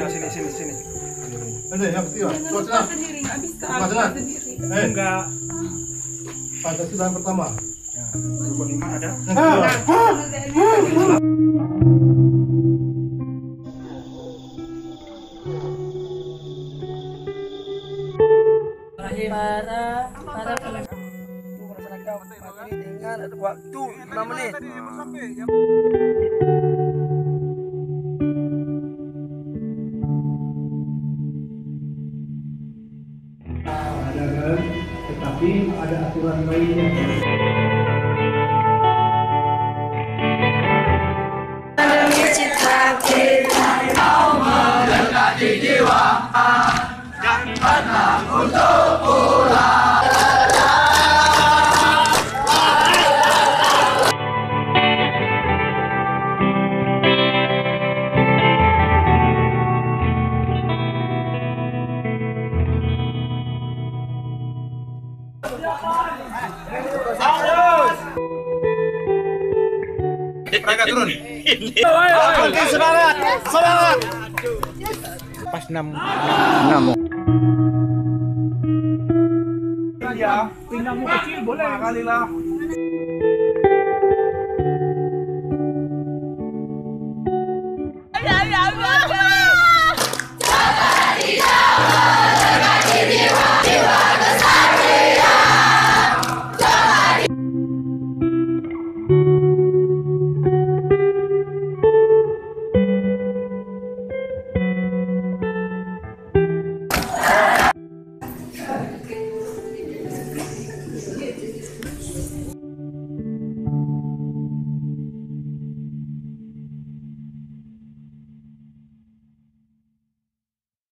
Sini. Ada yang ketiga. Kau senang? Sendiri, nggak bisa. Kau senang? Sendiri. Enggak. Pancasila pertama. Rukun 5 ada. Para masyarakat dengan waktu 5 menit. Tetapi ada aturan lainnya. Mereka turun. Oke, semangat. Pas 6. Ya, pindamu kecil boleh kali lah.